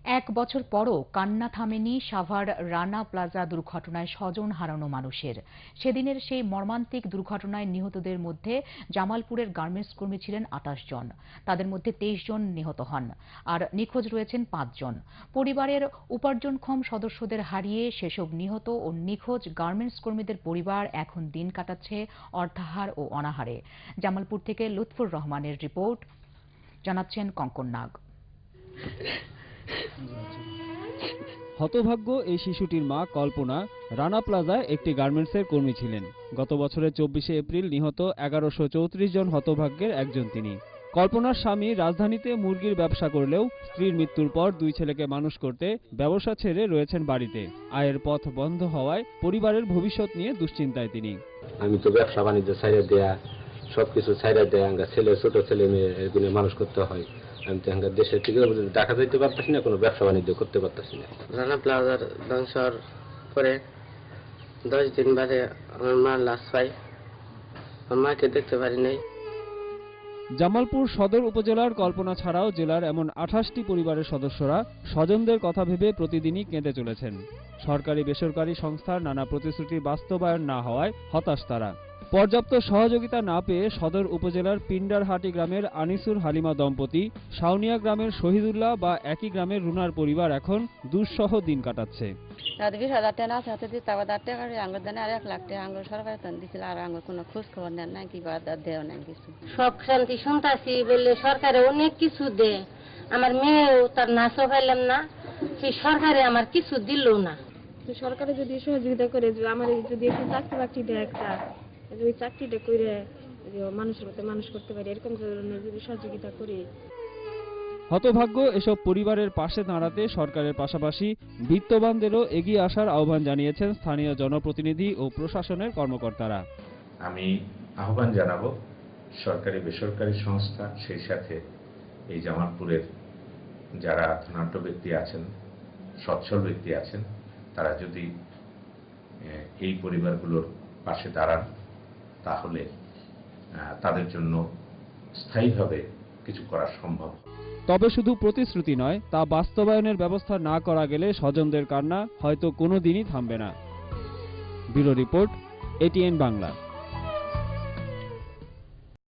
এক বছর পরও কান্না থামেনি সাভার রানা প্লাজা দুর্ঘটনায় স্বজন হারানো মানুষের। সেদিনের সেই মর্মান্তিক দুর্ঘটনায় নিহতদের মধ্যে জামালপুরের গার্মেন্টস কর্মী ছিলেন ২৮ জন। তাদের মধ্যে ২৩ জন নিহত হন, আর নিখোঁজ রয়েছেন ৫ জন। পরিবারের উপার্জনক্ষম সদস্যদের হারিয়ে সেসব নিহত ও নিখোঁজ গার্মেন্টস কর্মীদের পরিবার এখন দিন কাটাচ্ছে অর্ধাহার ও অনাহারে। জামালপুর থেকে লুৎফুর রহমানের রিপোর্ট, জানাচ্ছেন কঙ্কন নাগ। হতভাগ্য এই শিশুটির মা কল্পনা রানা প্লাজায় একটি গার্মেন্টসের কর্মী ছিলেন। গত বছরের ২৪শে এপ্রিল নিহত ১১৩৪ জন হতভাগ্যের একজন তিনি। কল্পনার স্বামী রাজধানীতে মুরগির ব্যবসা করলেও স্ত্রীর মৃত্যুর পর ২ ছেলেকে মানুষ করতে ব্যবসা ছেড়ে রয়েছেন বাড়িতে। আয়ের পথ বন্ধ হওয়ায় পরিবারের ভবিষ্যৎ নিয়ে দুশ্চিন্তায় তিনি। আমি তো ব্যবসা বাণিজ্য ছাইড়া দেয়া, সবকিছু ছাইড়া দেয়া, ছেলে ছোট ছেলে মেয়ে এগুলো মানুষ করতে হয়। আমি তো দেশের থেকে ঢাকা যেতে পারতেছি না, কোনো ব্যবসা বাণিজ্য করতে পারতেছি না। রানা প্লাজার ধ্বংসর পরে 10 দিন বাদে আমার মা লাশ পাই। আমার মাকে দেখতে পারি নাই। জামালপুর সদর উপজেলার কল্পনা ছাড়াও জেলার এমন ২৮টি পরিবারের সদস্যরা স্বজনদের কথা ভেবে প্রতিদিনই কেঁদে চলেছেন। সরকারি বেসরকারি সংস্থার নানা প্রতিশ্রুতির বাস্তবায়ন না হওয়ায় হতাশ তারা। পর্যাপ্ত সহযোগিতা না পেয়ে সদর উপজেলার পিন্ডারহাটি গ্রামের আনিসুর হালিমা দম্পতি, শাওনিয়া গ্রামের শহীদুল্লাহ বা একই গ্রামের রুনার পরিবার এখন দুঃসহ দিন কাটাচ্ছে। 20,000 টাকা আছে, হাতে দিতে আবার 10 টাকা আঙ্গুর দেন, আর 1 লাখ টাকা আঙ্গুর সরকার দিছিল, আর আঙ্গুর কোনো খোঁজ খবর নেন নাই, কি দেও নাই কিছু। সব শান্তি শুনতাছি বললে সরকারে অনেক কিছু দে, আমার মেয়েও তার নাচও পাইলাম না, সেই সরকারে আমার কিছু দিল না। সরকারে যদি সহযোগিতা করে, আমার যদি একটু চাকরি বাকরি দেয়, একটা ওই চাকরিটা করে মানুষের মতো মানুষ করতে পারি, এরকম ধরনের যদি সহযোগিতা করি। হতভাগ্য এসব পরিবারের পাশে দাঁড়াতে সরকারের পাশাপাশি বিত্তবানদেরও এগিয়ে আসার আহ্বান জানিয়েছেন স্থানীয় জনপ্রতিনিধি ও প্রশাসনের কর্মকর্তারা। আমি আহ্বান জানাবো সরকারি বেসরকারি সংস্থা, সেই সাথে এই জামালপুরের যারা ধনাঢ্য ব্যক্তি আছেন, সচ্ছল ব্যক্তি আছেন, তারা যদি এই পরিবারগুলোর পাশে দাঁড়ান, তাহলে তাদের জন্য স্থায়ীভাবে কিছু করা সম্ভব। তবে শুধু প্রতিশ্রুতি নয়, তা বাস্তবায়নের ব্যবস্থা না করা গেলে স্বজনদের কান্না হয়তো কোনোদিনই থামবে না। Bureau report, ATN Bangla.